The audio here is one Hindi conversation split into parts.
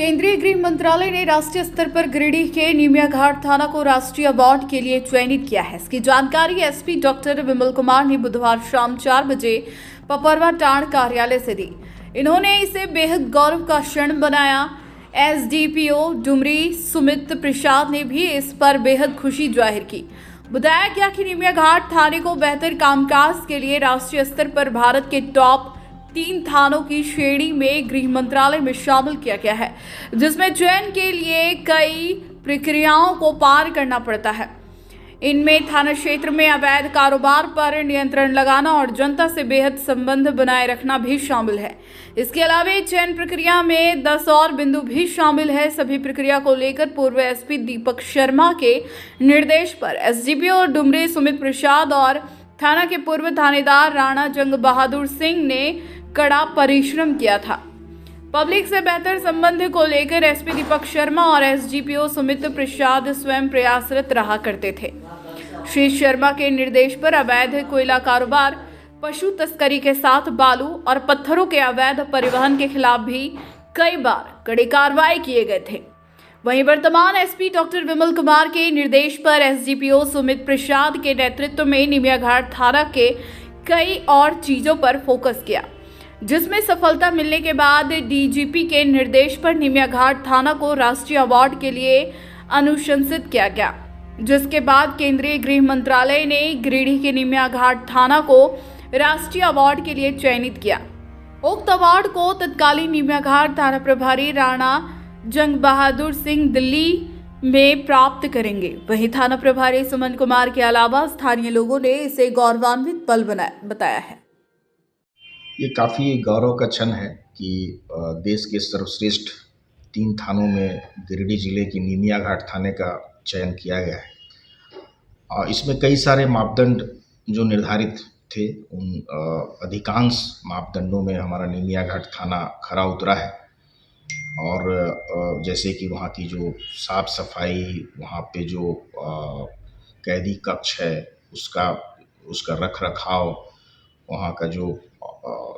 केंद्रीय गृह मंत्रालय ने राष्ट्रीय स्तर पर गिरिडीह के निमिया घाट थाना को राष्ट्रीय अवार्ड के लिए चयनित किया है। इसकी जानकारी एसपी डॉक्टर विमल कुमार ने बुधवार शाम 4 बजे पपरवा टांड कार्यालय से दी। इन्होंने इसे बेहद गौरव का क्षण बनाया। एसडीपीओ डुमरी सुमित प्रसाद ने भी इस पर बेहद खुशी जाहिर की। बताया गया कि निमिया घाट थाने को बेहतर कामकाज के लिए राष्ट्रीय स्तर पर भारत के टॉप 3 थानों की श्रेणी में गृह मंत्रालय में शामिल किया गया है, जिसमें चयन के लिए कई प्रक्रियाओं को पार करना पड़ता है। इनमें थाना क्षेत्र में अवैध कारोबार पर नियंत्रण लगाना और जनता से बेहद संबंध बनाए रखना भी शामिल है। इसके अलावा चयन प्रक्रिया में 10 और बिंदु भी शामिल है। सभी प्रक्रिया को लेकर पूर्व एसपी दीपक शर्मा के निर्देश पर एसडीपीओ डुमरी सुमित प्रसाद और थाना के पूर्व थानेदार राणा जंग बहादुर सिंह ने कड़ा परिश्रम किया था। पब्लिक से बेहतर संबंध को लेकर एसपी दीपक शर्मा और एसडीपीओ सुमित प्रसाद स्वयं प्रयासरत रहा करते थे। श्री शर्मा के निर्देश पर अवैध कोयला कारोबार, पशु तस्करी के साथ बालू और पत्थरों के अवैध परिवहन के खिलाफ भी कई बार कड़ी कार्रवाई किए गए थे। वहीं वर्तमान एसपी डॉक्टर विमल कुमार के निर्देश पर एसडीपीओ सुमित प्रसाद के नेतृत्व में निमिया घाट थाना के कई और चीजों पर फोकस किया, जिसमें सफलता मिलने के बाद डीजीपी के निर्देश पर निमिया घाट थाना को राष्ट्रीय अवार्ड के लिए अनुशंसित किया गया, जिसके बाद केंद्रीय गृह मंत्रालय ने गिरिडीह के निमिया घाट थाना को राष्ट्रीय अवार्ड के लिए चयनित किया। उक्त अवार्ड को तत्कालीन निमिया घाट थाना प्रभारी राणा जंग बहादुर सिंह दिल्ली में प्राप्त करेंगे। वहीं थाना प्रभारी सुमन कुमार के अलावा स्थानीय लोगों ने इसे गौरवान्वित पल बताया है। ये काफ़ी गौरव का क्षण है कि देश के सर्वश्रेष्ठ 3 थानों में गिरिडीह जिले की निमिया घाट थाने का चयन किया गया है। इसमें कई सारे मापदंड जो निर्धारित थे, उन अधिकांश मापदंडों में हमारा निमिया घाट थाना खरा उतरा है। और जैसे कि वहाँ की जो साफ़ सफाई, वहाँ पे जो कैदी कक्ष है उसका रख रखाव, वहाँ का जो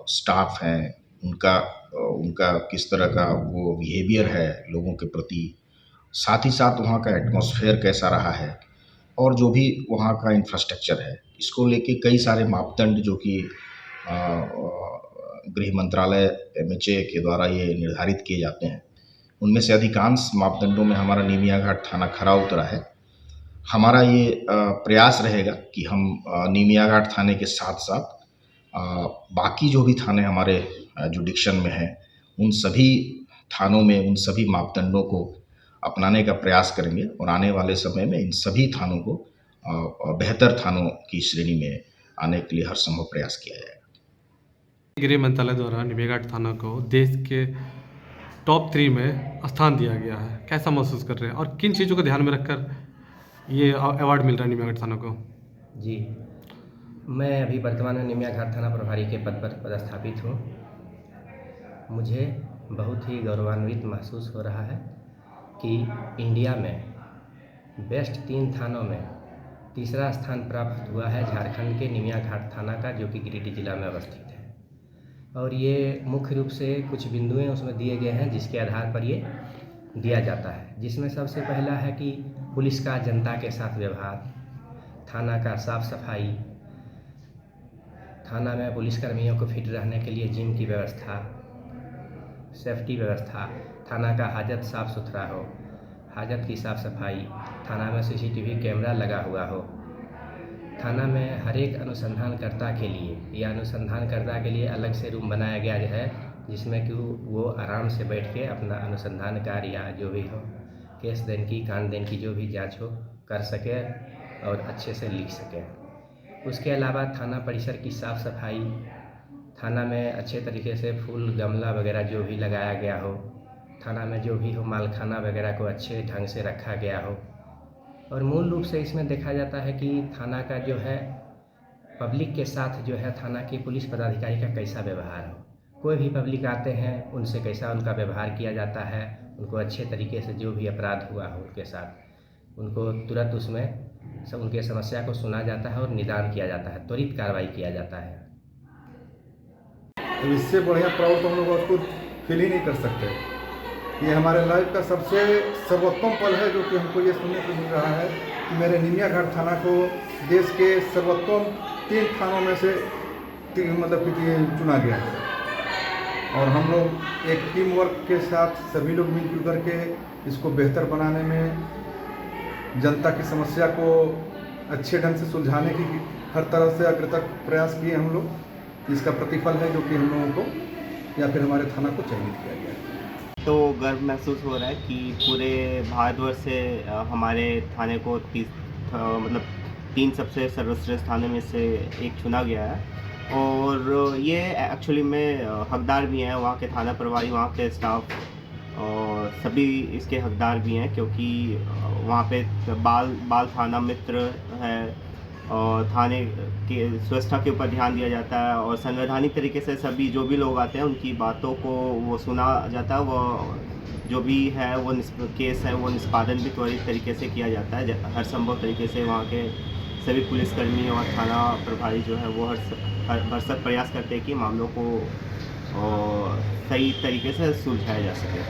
स्टाफ है उनका किस तरह का वो बिहेवियर है लोगों के प्रति, साथ ही साथ वहाँ का एटमॉस्फेयर कैसा रहा है और जो भी वहाँ का इंफ्रास्ट्रक्चर है, इसको लेके कई सारे मापदंड जो कि गृह मंत्रालय एमएचए के द्वारा ये निर्धारित किए जाते हैं, उनमें से अधिकांश मापदंडों में हमारा निमिया घाट थाना खरा उतरा है। हमारा ये प्रयास रहेगा कि हम निमिया घाट थाने के साथ साथ बाकी जो भी थाने हमारे जुडिक्शन में हैं, उन सभी थानों में उन सभी मापदंडों को अपनाने का प्रयास करेंगे और आने वाले समय में इन सभी थानों को बेहतर थानों की श्रेणी में आने के लिए हर संभव प्रयास किया जाएगा। गृह मंत्रालय द्वारा निमिया घाट थाना को देश के टॉप 3 में स्थान दिया गया है, कैसा महसूस कर रहे हैं और किन चीज़ों को ध्यान में रखकर ये अवार्ड मिल रहा है निमिया घाट थाना को? जी, मैं अभी वर्तमान में निमिया घाट थाना प्रभारी के पद पर पदस्थापित हूँ। मुझे बहुत ही गौरवान्वित महसूस हो रहा है कि इंडिया में बेस्ट 3 थानों में तीसरा स्थान प्राप्त हुआ है झारखंड के निमिया घाट थाना का, जो कि गिरिडीह जिला में अवस्थित है। और ये मुख्य रूप से कुछ बिंदुएं उसमें दिए गए हैं जिसके आधार पर ये दिया जाता है, जिसमें सबसे पहला है कि पुलिस का जनता के साथ व्यवहार, थाना का साफ सफाई, थाना में पुलिसकर्मियों को फिट रहने के लिए जिम की व्यवस्था, सेफ्टी व्यवस्था, थाना का हाजत साफ़ सुथरा हो, हाजत की साफ़ सफाई, थाना में सीसीटीवी कैमरा लगा हुआ हो, थाना में हर एक अनुसंधानकर्ता के लिए अलग से रूम बनाया गया है, जिसमें कि वो आराम से बैठ के अपना अनुसंधान कार्य या जो भी हो, केस देन की कांड देन की जो भी जांच हो कर सके और अच्छे से लिख सके। उसके अलावा थाना परिसर की साफ़ सफाई, थाना में अच्छे तरीके से फूल गमला वगैरह जो भी लगाया गया हो, थाना में जो भी हो मालखाना वगैरह को अच्छे ढंग से रखा गया हो। और मूल रूप से इसमें देखा जाता है कि थाना का जो है पब्लिक के साथ जो है थाना के पुलिस पदाधिकारी का कैसा व्यवहार हो, कोई भी पब्लिक आते हैं उनसे कैसा उनका व्यवहार किया जाता है, उनको अच्छे तरीके से जो भी अपराध हुआ हो उनके साथ उनको तुरंत उसमें सब उनके समस्या को सुना जाता है और निदान किया जाता है, त्वरित कार्रवाई किया जाता है। तो इससे बढ़िया प्राउड तो हम लोग उसको फील ही नहीं कर सकते। ये हमारे लाइफ का सबसे सर्वोत्तम पल है, जो कि हमको ये सुनने को मिल रहा है कि मेरे निमिया घाट थाना को देश के सर्वोत्तम 3 थानों में से मतलब कि चुना गया है। और हम लोग एक टीम वर्क के साथ सभी लोग मिलजुल करके इसको बेहतर बनाने में, जनता की समस्या को अच्छे ढंग से सुलझाने की हर तरह से अग्रतक प्रयास किए हम लोग। इसका प्रतिफल है जो कि हम लोगों को या फिर हमारे थाना को चयनित किया गया है। तो गर्व महसूस हो रहा है कि पूरे भारतवर्ष से हमारे थाने को 3 सबसे सर्वश्रेष्ठ थाने में से एक चुना गया है। और ये एक्चुअली में हकदार भी हैं, वहाँ के थाना प्रभारी, वहाँ के स्टाफ और सभी इसके हकदार भी हैं, क्योंकि वहाँ पे बाल थाना मित्र है और थाने के स्वच्छता के ऊपर ध्यान दिया जाता है और संवैधानिक तरीके से सभी जो भी लोग आते हैं उनकी बातों को वो सुना जाता है। वो जो भी है वो केस है वो निष्पादन भी त्वरित तरीके से किया जाता है। हर संभव तरीके से वहाँ के सभी पुलिसकर्मी और थाना प्रभारी जो है वो हर भरसक प्रयास करते हैं कि मामलों को सही तरीके से सुलझाया जा सके।